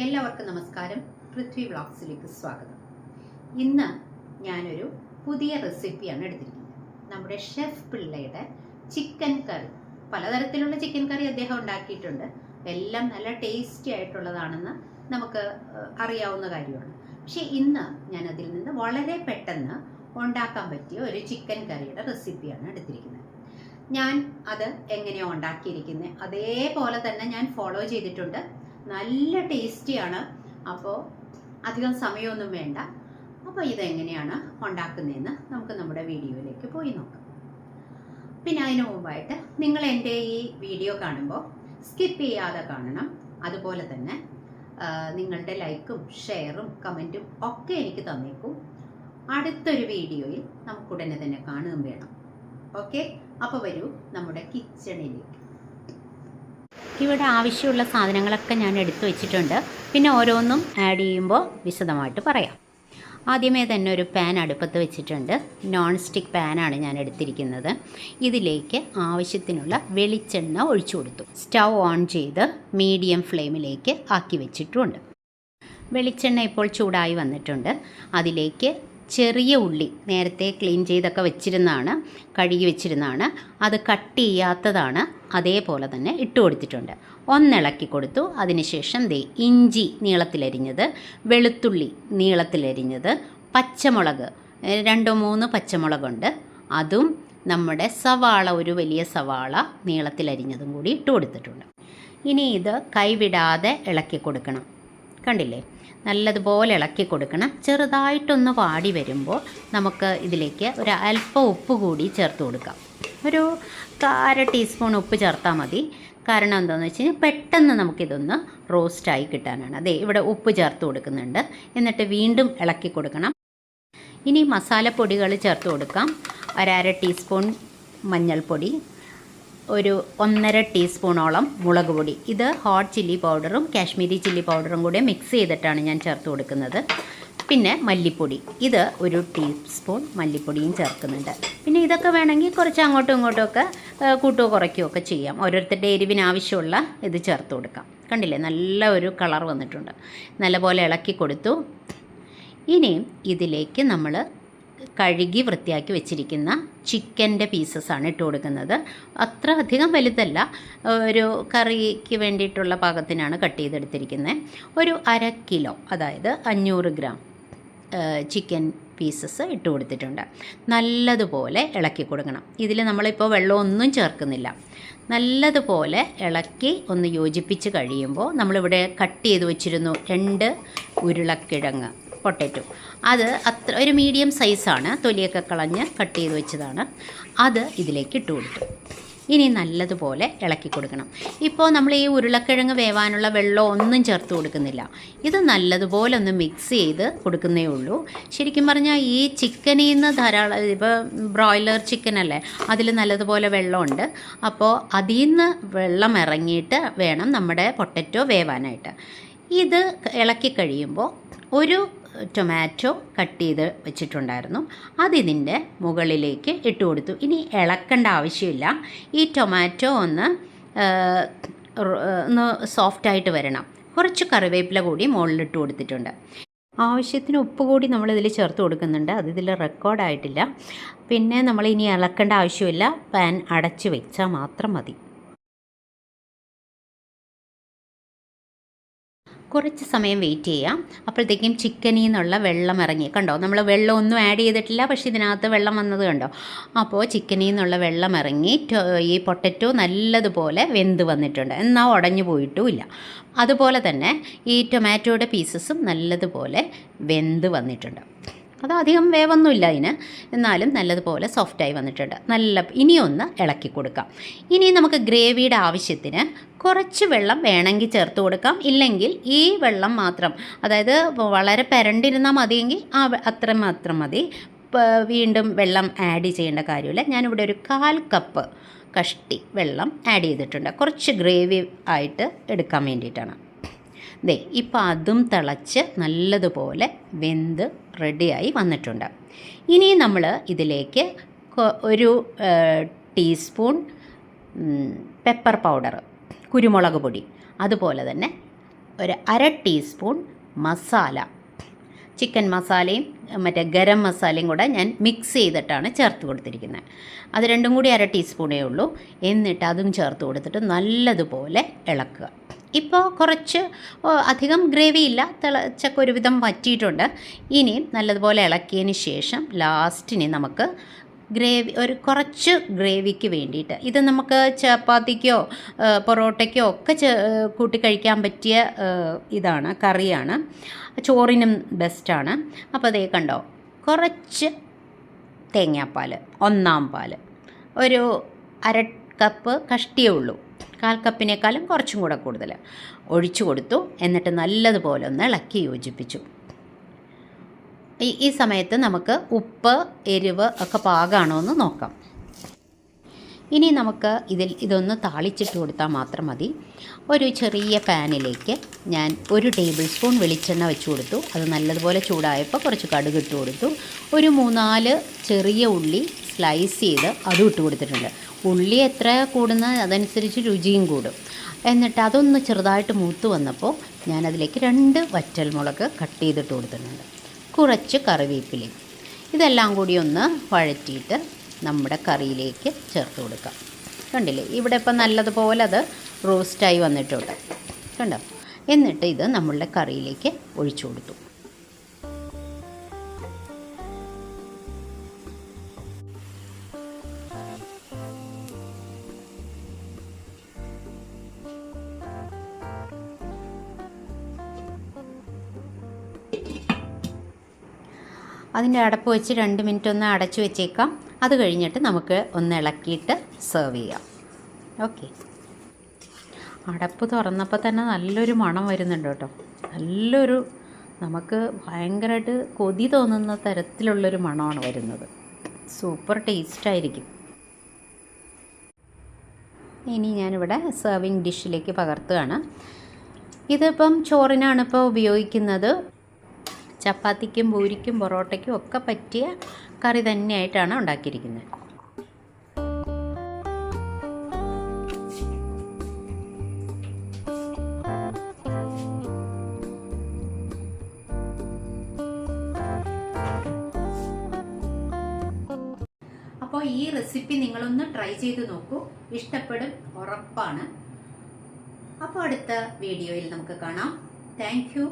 എല്ലാവർക്കും നമസ്കാരം. പൃഥ്വി വ്ളോഗ്സിലേക്ക് സ്വാഗതം. ഇന്ന് ഞാനൊരു പുതിയ റെസിപ്പിയാണ് എടുത്തിരിക്കുന്നത്. നമ്മുടെ ഷെഫ് പിള്ളയുടെ ചിക്കൻ കറി. പലതരത്തിലുള്ള ചിക്കൻ കറി അദ്ദേഹം ഉണ്ടാക്കിയിട്ടുണ്ട്. എല്ലാം നല്ല ടേസ്റ്റി ആയിട്ടുള്ളതാണെന്ന് നമുക്ക് അറിയാവുന്ന കാര്യമാണ്. പക്ഷേ ഇന്ന് ഞാൻ അതിൽ നിന്ന് വളരെ പെട്ടെന്ന് ഉണ്ടാക്കാൻ പറ്റിയ ഒരു ചിക്കൻ കറിയുടെ റെസിപ്പിയാണ് എടുത്തിരിക്കുന്നത്. ഞാൻ അത് എങ്ങനെയാണ് ഉണ്ടാക്കിയിരിക്കുന്നത് അതേപോലെ തന്നെ ഞാൻ ഫോളോ ചെയ്തിട്ടുണ്ട്. നല്ല ടേസ്റ്റിയാണ്. അപ്പോൾ അധികം സമയമൊന്നും വേണ്ട. അപ്പോൾ ഇതെങ്ങനെയാണ് ഉണ്ടാക്കുന്നതെന്ന് നമുക്ക് നമ്മുടെ വീഡിയോയിലേക്ക് പോയി നോക്കാം. പിന്നെ അതിനു മുമ്പായിട്ട് നിങ്ങൾ എൻ്റെ ഈ വീഡിയോ കാണുമ്പോൾ സ്കിപ്പ് ചെയ്യാതെ കാണണം. അതുപോലെ തന്നെ നിങ്ങളുടെ ലൈക്കും ഷെയറും കമൻറ്റും ഒക്കെ എനിക്ക് തന്നേക്കും. അടുത്തൊരു വീഡിയോയിൽ നമുക്കുടനെ തന്നെ കാണുകയും വേണം. ഓക്കെ, അപ്പോൾ വരൂ നമ്മുടെ കിച്ചണിലേക്ക്. ഇവിടെ ആവശ്യമുള്ള സാധനങ്ങളൊക്കെ ഞാൻ എടുത്തു വെച്ചിട്ടുണ്ട്. പിന്നെ ഓരോന്നും ആഡ് ചെയ്യുമ്പോൾ വിശദമായിട്ട് പറയാം. ആദ്യമേ തന്നെ ഒരു പാൻ അടുപ്പത്ത് വെച്ചിട്ടുണ്ട്. നോൺ സ്റ്റിക്ക് പാനാണ് ഞാൻ എടുത്തിരിക്കുന്നത്. ഇതിലേക്ക് ആവശ്യത്തിനുള്ള വെളിച്ചെണ്ണ ഒഴിച്ചു കൊടുത്തു. സ്റ്റൗ ഓൺ ചെയ്ത് മീഡിയം ഫ്ലെയിമിലേക്ക് ആക്കി വെച്ചിട്ടുമുണ്ട്. വെളിച്ചെണ്ണ ഇപ്പോൾ ചൂടായി വന്നിട്ടുണ്ട്. അതിലേക്ക് ചെറിയ ഉള്ളി നേരത്തെ ക്ലീൻ ചെയ്തൊക്കെ വെച്ചിരുന്നതാണ്, കഴുകി വെച്ചിരുന്നതാണ്. അത് കട്ട് ചെയ്യാത്തതാണ്. അതേപോലെ തന്നെ ഇട്ട് കൊടുത്തിട്ടുണ്ട്. ഒന്നിളക്കി കൊടുത്തു. അതിനുശേഷം ഇഞ്ചി നീളത്തിലരിഞ്ഞത്, വെളുത്തുള്ളി നീളത്തിലരിഞ്ഞത്, പച്ചമുളക് 2-3 പച്ചമുളകുണ്ട്, അതും നമ്മുടെ സവാള, ഒരു വലിയ സവാള നീളത്തിലരിഞ്ഞതും കൂടി ഇട്ട് കൊടുത്തിട്ടുണ്ട്. ഇനി ഇത് കൈവിടാതെ ഇളക്കി കൊടുക്കണം. കണ്ടില്ലേ, നല്ലതുപോലെ ഇളക്കി കൊടുക്കണം. ചെറുതായിട്ടൊന്ന് വാടി വരുമ്പോൾ നമുക്ക് ഇതിലേക്ക് ഒരു അല്പം ഉപ്പ് കൂടി ചേർത്ത് കൊടുക്കാം. ഒരു 1/2 ടീസ്പൂൺ ഉപ്പ് ചേർത്താൽ മതി. കാരണം എന്താണെന്ന് വെച്ച് കഴിഞ്ഞാൽ പെട്ടെന്ന് നമുക്കിതൊന്ന് റോസ്റ്റായി കിട്ടാനാണ്. അതെ, ഇവിടെ ഉപ്പ് ചേർത്ത് കൊടുക്കുന്നുണ്ട്. എന്നിട്ട് വീണ്ടും ഇളക്കി കൊടുക്കണം. ഇനി മസാലപ്പൊടികൾ ചേർത്ത് കൊടുക്കാം. 1/2 ടീസ്പൂൺ മഞ്ഞൾപ്പൊടി, ഒരു 1.5 ടീസ്പൂണോളം മുളക് പൊടി. ഇത് ഹോട്ട് ചില്ലി പൗഡറും കാശ്മീരി ചില്ലി പൗഡറും കൂടെ മിക്സ് ചെയ്തിട്ടാണ് ഞാൻ ചേർത്ത് കൊടുക്കുന്നത്. പിന്നെ മല്ലിപ്പൊടി, ഇത് 1 ടീസ്പൂൺ മല്ലിപ്പൊടിയും ചേർക്കുന്നുണ്ട്. പിന്നെ ഇതൊക്കെ വേണമെങ്കിൽ കുറച്ച് അങ്ങോട്ടും ഇങ്ങോട്ടുമൊക്കെ കൂട്ടുകയോ കുറയ്ക്കുകയോ ഒക്കെ ചെയ്യാം. ഓരോരുത്തരുടെ എരിവിന് ആവശ്യമുള്ള ഇത് ചേർത്ത് കൊടുക്കാം. കണ്ടില്ലേ, നല്ല ഒരു കളർ വന്നിട്ടുണ്ട്. നല്ലപോലെ ഇളക്കി കൊടുത്തു. ഇനിയും ഇതിലേക്ക് നമ്മൾ കഴുകി വൃത്തിയാക്കി വെച്ചിരിക്കുന്ന ചിക്കൻ്റെ പീസസാണ് ഇട്ട് കൊടുക്കുന്നത്. അത്ര അധികം വലുതല്ല, ഒരു കറിക്ക് വേണ്ടിയിട്ടുള്ള പാകത്തിനാണ് കട്ട് ചെയ്തെടുത്തിരിക്കുന്നത്. ഒരു 1/2 കിലോ, അതായത് 500 ഗ്രാം ചിക്കൻ പീസസ് ഇട്ട് കൊടുത്തിട്ടുണ്ട്. നല്ലതുപോലെ ഇളക്കി കൊടുക്കണം. ഇതിൽ നമ്മളിപ്പോൾ വെള്ളമൊന്നും ചേർക്കുന്നില്ല. നല്ലതുപോലെ ഇളക്കി ഒന്ന് യോജിപ്പിച്ച് കഴിയുമ്പോൾ നമ്മളിവിടെ കട്ട് ചെയ്ത് വെച്ചിരുന്നു 2 ഉരുളക്കിഴങ്ങ്, പൊട്ടറ്റോ. അത് ഒരു മീഡിയം സൈസാണ്, തൊലിയൊക്കെ കളഞ്ഞ് കട്ട് ചെയ്ത് വെച്ചതാണ്. അത് ഇതിലേക്ക് ഇട്ട് കൊടുത്തു. ഇനി നല്ലതുപോലെ ഇളക്കി കൊടുക്കണം. ഇപ്പോൾ നമ്മൾ ഈ ഉരുളക്കിഴങ്ങ് വേവാനുള്ള വെള്ളം ഒന്നും ചേർത്ത് കൊടുക്കുന്നില്ല. ഇത് നല്ലതുപോലെ ഒന്ന് മിക്സ് ചെയ്ത് കൊടുക്കുന്നേ ഉള്ളൂ. ശരിക്കും പറഞ്ഞാൽ ഈ ചിക്കനിൽ നിന്ന് ധാരാളം, ഇപ്പോൾ ബ്രോയിലർ ചിക്കൻ അല്ലേ, അതിൽ നല്ലതുപോലെ വെള്ളമുണ്ട്. അപ്പോൾ അതിൽ നിന്ന് വെള്ളം ഇറങ്ങിയിട്ട് വേണം നമ്മുടെ പൊട്ടറ്റോ വേവാനായിട്ട്. ഇത് ഇളക്കി കഴിയുമ്പോൾ ഒരു ടൊമാറ്റോ കട്ട് ചെയ്ത് വെച്ചിട്ടുണ്ടായിരുന്നു, അതിതിൻ്റെ മുകളിലേക്ക് ഇട്ട് കൊടുത്തു. ഇനി ഇളക്കേണ്ട ആവശ്യമില്ല. ഈ ടൊമാറ്റോ ഒന്ന് സോഫ്റ്റായിട്ട് വരണം. കുറച്ച് കറിവേപ്പില കൂടി മുകളിലിട്ട് കൊടുത്തിട്ടുണ്ട്. ആവശ്യത്തിന് ഉപ്പ് കൂടി നമ്മളിതിൽ ചേർത്ത് കൊടുക്കുന്നുണ്ട്. അതിതിൽ റെക്കോർഡായിട്ടില്ല. പിന്നെ നമ്മൾ ഇനി ഇളക്കേണ്ട ആവശ്യമില്ല. പാൻ അടച്ച് വെച്ചാൽ മാത്രം മതി. കുറച്ച് സമയം വെയിറ്റ് ചെയ്യാം. അപ്പോഴത്തേക്കും ചിക്കനിൽ നിന്നുള്ള വെള്ളം ഇറങ്ങി. കണ്ടോ, നമ്മൾ വെള്ളം ഒന്നും ആഡ് ചെയ്തിട്ടില്ല, പക്ഷേ ഇതിനകത്ത് വെള്ളം വന്നത് കണ്ടോ. അപ്പോൾ ചിക്കനിൽ നിന്നുള്ള വെള്ളം ഇറങ്ങി ഈ പൊട്ടറ്റോ നല്ലതുപോലെ വെന്ത് വന്നിട്ടുണ്ട്. എന്നാൽ ഉടഞ്ഞു പോയിട്ടുമില്ല. അതുപോലെ തന്നെ ഈ ടൊമാറ്റോയുടെ പീസസും നല്ലതുപോലെ വെന്ത് വന്നിട്ടുണ്ട്. അതധികം വേവൊന്നുമില്ല അതിന്, എന്നാലും നല്ലതുപോലെ സോഫ്റ്റായി വന്നിട്ടുണ്ട്. ഇനിയൊന്ന് ഇളക്കി കൊടുക്കാം. ഇനി നമുക്ക് ഗ്രേവിയുടെ ആവശ്യത്തിന് കുറച്ച് വെള്ളം വേണമെങ്കിൽ ചേർത്ത് കൊടുക്കാം. ഇല്ലെങ്കിൽ ഈ വെള്ളം മാത്രം, അതായത് വളരെ പെരണ്ടിരുന്നാൽ മതിയെങ്കിൽ അത്ര മാത്രം മതി. വീണ്ടും വെള്ളം ആഡ് ചെയ്യേണ്ട കാര്യമില്ല. ഞാനിവിടെ ഒരു 1/4 കപ്പ് വെള്ളം ആഡ് ചെയ്തിട്ടുണ്ട്. കുറച്ച് ഗ്രേവി ആയിട്ട് എടുക്കാൻ വേണ്ടിയിട്ടാണ്. ഇപ്പോൾ അതും തിളച്ച് നല്ലതുപോലെ വെന്ത് റെഡിയായി വന്നിട്ടുണ്ട്. ഇനി നമ്മൾ ഇതിലേക്ക് ഒരു ടീസ്പൂൺ പെപ്പർ പൗഡർ, കുരുമുളക് പൊടി, അതുപോലെ തന്നെ ഒരു 1/2 ടീസ്പൂൺ മസാല, ചിക്കൻ മസാലയും മറ്റേ ഗരം മസാലയും കൂടെ ഞാൻ മിക്സ് ചെയ്തിട്ടാണ് ചേർത്ത് കൊടുത്തിരിക്കുന്നത്. അത് രണ്ടും കൂടി 1/2 ടീസ്പൂണേ ഉള്ളൂ. എന്നിട്ട് അതും ചേർത്ത് കൊടുത്തിട്ട് നല്ലതുപോലെ ഇളക്കുക. ഇപ്പോൾ കുറച്ച് അധികം ഗ്രേവി ഇല്ല, തിളച്ചൊക്കെ ഒരുവിധം വറ്റിയിട്ടുണ്ട്. ഇനി നല്ലതുപോലെ ഇളക്കിയതിന് ശേഷം ലാസ്റ്റിന് നമുക്ക് ഒരു കുറച്ച് ഗ്രേവിക്ക് വേണ്ടിയിട്ട്, ഇത് നമുക്ക് ചപ്പാത്തിക്കോ പൊറോട്ടയ്ക്കോ ഒക്കെ കൂട്ടി കഴിക്കാൻ പറ്റിയ ഇതാണ്, കറിയാണ്, ചോറിനും ബെസ്റ്റാണ്. അപ്പോൾ അതേ കണ്ടോ, കുറച്ച് തേങ്ങാപ്പാൽ, 1/4 പാൽ, ഒരു 1/2 കപ്പ് കഷ്ടിയേ ഉള്ളൂ, 1/4 കപ്പിനേക്കാളും കുറച്ചും കൂടെ കൂടുതൽ ഒഴിച്ചു കൊടുത്തു. എന്നിട്ട് നല്ലതുപോലെ ഒന്ന് ഇളക്കി യോജിപ്പിച്ചു. ഈ സമയത്ത് നമുക്ക് ഉപ്പ്, എരിവ് ഒക്കെ പാകമാണോ എന്ന് നോക്കാം. ഇനി നമുക്ക് ഇതൊന്ന് താളിച്ചിട്ട് കൊടുത്താൽ മാത്രം മതി. ഒരു ചെറിയ പാനിലേക്ക് ഞാൻ 1 ടേബിൾ സ്പൂൺ വെളിച്ചെണ്ണ വെച്ച് കൊടുത്തു. അത് നല്ലതുപോലെ ചൂടായപ്പോൾ കുറച്ച് കടുക് ഇട്ട് കൊടുത്തു. ഒരു 3-4 ചെറിയ ഉള്ളി സ്ലൈസ് ചെയ്ത് അതും ഇട്ട് കൊടുത്തിട്ടുണ്ട്. ഉള്ളി എത്ര കൂടുന്ന അതനുസരിച്ച് രുചിയും കൂടും. എന്നിട്ട് അതൊന്ന് ചെറുതായിട്ട് മൂത്ത് വന്നപ്പോൾ ഞാനതിലേക്ക് 2 വറ്റൽമുളക് കട്ട് ചെയ്തിട്ട് കൊടുത്തിട്ടുണ്ട്, കുറച്ച് കറിവേപ്പിലയും. ഇതെല്ലാം കൂടി ഒന്ന് വഴറ്റിയിട്ട് നമ്മുടെ കറിയിലേക്ക് ചേർത്ത് കൊടുക്കാം. കണ്ടില്ലേ, ഇവിടെ ഇപ്പം നല്ലതുപോലെ അത് റോസ്റ്റായി വന്നിട്ടുണ്ട്, കണ്ടോ. എന്നിട്ട് ഇത് നമ്മളുടെ കറിയിലേക്ക് ഒഴിച്ചു കൊടുത്തു. അതിൻ്റെ അടപ്പ് വെച്ച് 2 മിനിറ്റ് ഒന്ന് അടച്ചു വെച്ചേക്കാം. അത് കഴിഞ്ഞിട്ട് നമുക്ക് ഒന്ന് ഇളക്കിയിട്ട് സെർവ് ചെയ്യാം. ഓക്കെ, അടപ്പ് തുറന്നപ്പോൾ തന്നെ നല്ലൊരു മണം വരുന്നുണ്ട് കേട്ടോ. നല്ലൊരു, നമുക്ക് ഭയങ്കരമായിട്ട് കൊതി തോന്നുന്ന തരത്തിലുള്ളൊരു മണമാണ് വരുന്നത്. സൂപ്പർ ടേസ്റ്റായിരിക്കും. ഇനി ഞാനിവിടെ സെർവിങ് ഡിഷിലേക്ക് പകർത്തുകയാണ്. ഇതിപ്പം ചോറിനാണ് ഇപ്പോൾ ഉപയോഗിക്കുന്നത്. ചപ്പാത്തിക്കും പൂരിക്കും പൊറോട്ടയ്ക്കും ഒക്കെ പറ്റിയ കറി തന്നെയായിട്ടാണ് ഉണ്ടാക്കിയിരിക്കുന്നത്. അപ്പോൾ ഈ റെസിപ്പി നിങ്ങളൊന്ന് ട്രൈ ചെയ്ത് നോക്കൂ, ഇഷ്ടപ്പെടും, ഉറപ്പാണ്. അപ്പോൾ അടുത്ത വീഡിയോയിൽ നമുക്ക് കാണാം. Thank you.